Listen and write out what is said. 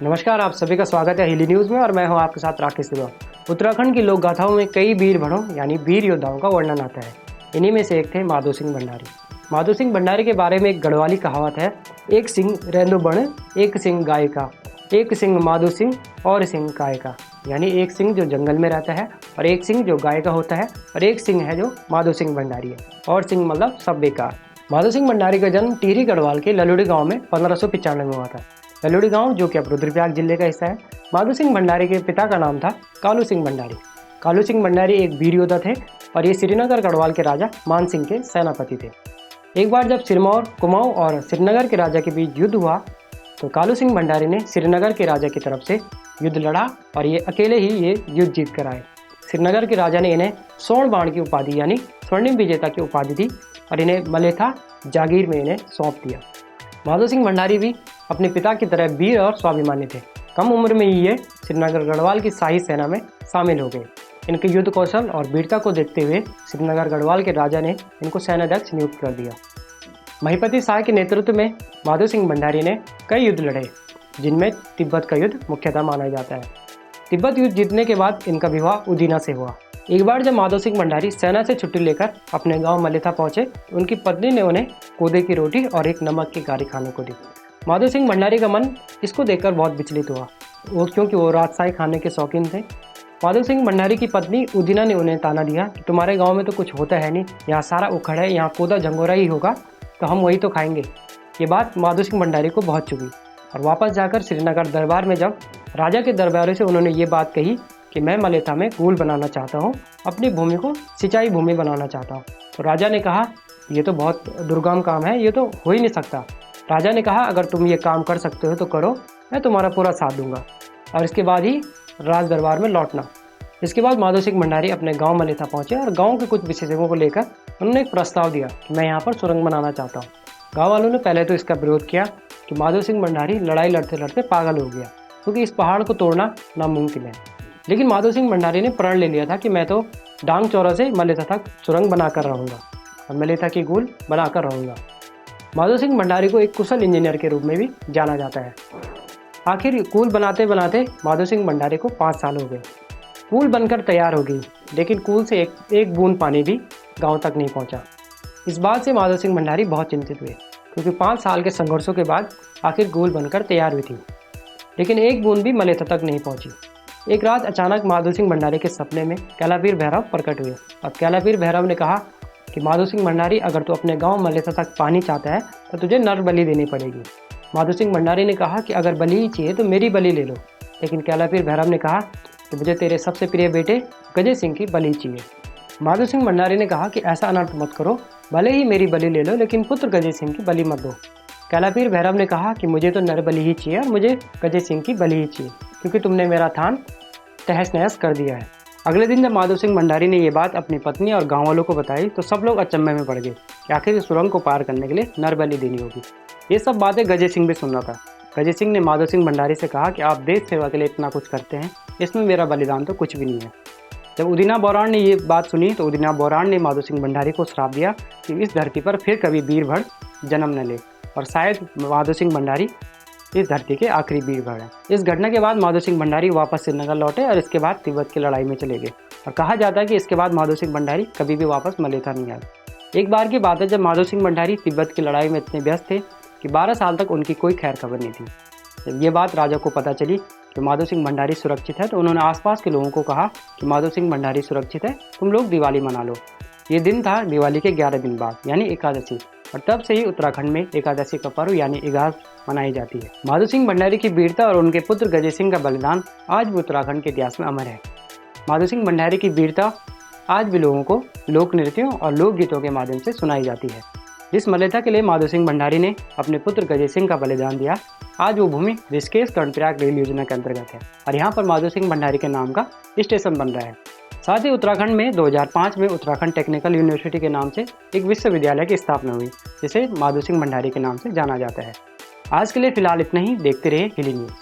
नमस्कार, आप सभी का स्वागत है हिली न्यूज़ में और मैं हूं आपके साथ राकेश सिवा। उत्तराखंड की लोक गाथाओं में कई वीर भड़ों यानी वीर योद्धाओं का वर्णन आता है। इन्हीं में से एक थे माधो सिंह भंडारी। माधो सिंह भंडारी के बारे में एक गढ़वाली कहावत है, एक सिंह रेंदो बण, एक सिंह गाय का, एक सिंह माधो सिंह और सिंह गाय का। यानी एक सिंह जो जंगल में रहता है और एक सिंह जो गाय का होता है और एक सिंह है जो माधो सिंह भंडारी है। और सिंह मतलब सब बेकार। माधो सिंह भंडारी का जन्म टिहरी गढ़वाल के ललुड़ी गांव में 1595 में हुआ था। ललुड़ी गांव जो कि अब रुद्रप्रयाग जिले का हिस्सा है। माधो सिंह भंडारी के पिता का नाम था कालू सिंह भंडारी। कालू सिंह भंडारी एक वीर योद्धा थे और ये श्रीनगर गढ़वाल के राजा मान सिंह के सेनापति थे। एक बार जब सिरमौर, कुमाऊं और श्रीनगर के राजा के बीच युद्ध हुआ तो कालू सिंह भंडारी ने श्रीनगर के राजा की तरफ से युद्ध लड़ा और ये अकेले ही ये युद्ध जीत कर आए। श्रीनगर के राजा ने इन्हें स्वर्ण बाण की उपाधि यानी स्वर्णिम विजेता की उपाधि दी और इन्हें मलेथा जागीर में इन्हें सौंप दिया। माधो सिंह भंडारी भी अपने पिता की तरह वीर और स्वाभिमानी थे। कम उम्र में ही ये श्रीनगर गढ़वाल की शाही सेना में शामिल हो गए। इनके युद्ध कौशल और वीरता को देखते हुए श्रीनगर गढ़वाल के राजा ने इनको सेनाध्यक्ष नियुक्त कर दिया। महिपति शाह के नेतृत्व में माधो सिंह भंडारी ने कई युद्ध लड़े, जिनमें तिब्बत का युद्ध मुख्यतः माना जाता है। तिब्बत युद्ध जीतने के बाद इनका विवाह उदीना से हुआ। एक बार जब माधो सिंह भंडारी सेना से छुट्टी लेकर अपने गांव मलेथा पहुंचे, उनकी पत्नी ने उन्हें कोदे की रोटी और एक नमक की गारी खाने को दी। माधो सिंह भंडारी का मन इसको देखकर बहुत विचलित हुआ, क्योंकि वो राजशाही खाने के शौकीन थे। माधो सिंह भंडारी की पत्नी उदीना ने उन्हें ताना दिया कि तुम्हारे गाँव में तो कुछ होता है नहीं, यहाँ सारा उखड़ है, यहाँ कोदा झंगोरा ही होगा, तो हम वही तो खाएंगे। ये बात माधो सिंह भंडारी को बहुत चुभी और वापस जाकर श्रीनगर दरबार में जब राजा के दरबारी से उन्होंने ये बात कही कि मैं मलेथा में कूल बनाना चाहता हूँ, अपनी भूमि को सिंचाई भूमि बनाना चाहता हूँ, तो राजा ने कहा ये तो बहुत दुर्गम काम है, ये तो हो ही नहीं सकता। राजा ने कहा अगर तुम ये काम कर सकते हो तो करो, मैं तुम्हारा पूरा साथ दूंगा और इसके बाद ही राज दरबार में लौटना। इसके बाद माधो सिंह भंडारी अपने गाँव मलेथा पहुँचे और गाँव के कुछ विशेषज्ञों को लेकर उन्होंने एक प्रस्ताव दिया कि मैं यहाँ पर सुरंग बनाना चाहता हूँ। गाँव वालों ने पहले तो इसका विरोध किया कि माधो सिंह भंडारी लड़ाई लड़ते लड़ते पागल हो गया, क्योंकि इस पहाड़ को तोड़ना नामुमकिन है। लेकिन माधो सिंह भंडारी ने प्रण ले लिया था कि मैं तो डांग चौरा से मलेथा तक सुरंग बनाकर रहूँगा और मलेथा की कूल बनाकर रहूँगा। माधो सिंह भंडारी को एक कुशल इंजीनियर के रूप में भी जाना जाता है। आखिर कूल बनाते बनाते माधो सिंह भंडारी को 5 साल हो गए। कूल बनकर तैयार हो गई, लेकिन कूल से एक बूंद पानी भी गाँव तक नहीं पहुँचा। इस बात से माधो सिंह भंडारी बहुत चिंतित हुए, क्योंकि 5 साल के संघर्षों के बाद आखिर कूल बनकर तैयार हुई थी, लेकिन एक बूंद भी मलेथा तक नहीं पहुंची। एक रात अचानक माधो सिंह भंडारी के सपने में कैलापीर भैरव प्रकट हुए और कैलापीर भैरव ने कहा कि माधो सिंह भंडारी, अगर तू अपने गांव मलेथा तक पानी चाहता है तो तुझे नर बलि देनी पड़ेगी। माधो सिंह भंडारी ने कहा कि अगर बलि ही चाहिए तो मेरी बलि ले लो, लेकिन कैलापीर भैरव ने कहा कि मुझे तेरे सबसे प्रिय बेटे गजे सिंह की बलि चाहिए। माधो सिंह भंडारी ने कहा कि ऐसा अनर्थ मत करो, भले ही मेरी बलि ले लो, लेकिन पुत्र गजे सिंह की बलि मत दो। कैलापीर भैरव ने कहा कि मुझे तो नर बलि ही चाहिए और मुझे गजे सिंह की बलि ही चाहिए, क्योंकि तुमने मेरा थान तहस नहस कर दिया है। अगले दिन जब माधो सिंह भंडारी ने ये बात अपनी पत्नी और गाँव वालों को बताई तो सब लोग अचंभे में पड़ गए कि आखिर इस सुरंग को पार करने के लिए नर बलि देनी होगी। ये सब बातें गजे सिंह भी सुन रहा था। गजे सिंह ने माधो सिंह भंडारी से कहा कि आप देश सेवा के लिए इतना कुछ करते हैं, इसमें मेरा बलिदान तो कुछ भी नहीं है। जब उदीना बोरान ने ये बात सुनी तो उदीना बोरान ने माधो सिंह भंडारी को श्राप दिया कि इस धरती पर फिर कभी वीर भड़ जन्म न ले, और शायद माधो सिंह भंडारी इस धरती के आखिरी वीर भड़ हैं। इस घटना के बाद माधो सिंह भंडारी वापस श्रीनगर लौटे और इसके बाद तिब्बत की लड़ाई में चले गए, और कहा जाता है कि इसके बाद माधो सिंह भंडारी कभी भी वापस मलेथा नहीं आए। एक बार की बात है जब माधो सिंह भंडारी तिब्बत की लड़ाई में इतने व्यस्त थे कि 12 साल तक उनकी कोई खैर खबर नहीं थी। जब ये बात राजा को पता चली कि माधो सिंह भंडारी सुरक्षित है तो उन्होंने आसपास के लोगों को कहा कि माधो सिंह भंडारी सुरक्षित है, तुम लोग दिवाली मना लो। ये दिन था दिवाली के 11 दिन बाद यानी एकादशी, और तब से ही उत्तराखंड में एकादशी का पर्व यानी इगास मनाई जाती है। माधो सिंह भंडारी की वीरता और उनके पुत्र गजे सिंह का बलिदान आज भी उत्तराखंड के इतिहास में अमर है। माधो सिंह भंडारी की वीरता आज भी लोगों को लोक नृत्यों और लोकगीतों के माध्यम से सुनाई जाती है। जिस मलेथा के लिए माधो सिंह भंडारी ने अपने पुत्र गजे सिंह का बलिदान दिया, आज वो भूमि ऋषिकेश कर्णप्रयाग रेल योजना के अंतर्गत है और यहाँ पर माधो सिंह भंडारी के नाम का स्टेशन बन रहा है। साथ ही उत्तराखंड में 2005 में उत्तराखंड टेक्निकल यूनिवर्सिटी के नाम से एक विश्वविद्यालय की स्थापना हुई, जिसे माधो सिंह भंडारी के नाम से जाना जाता है। आज के लिए फिलहाल इतना ही। देखते रहिए हिली न्यूज़।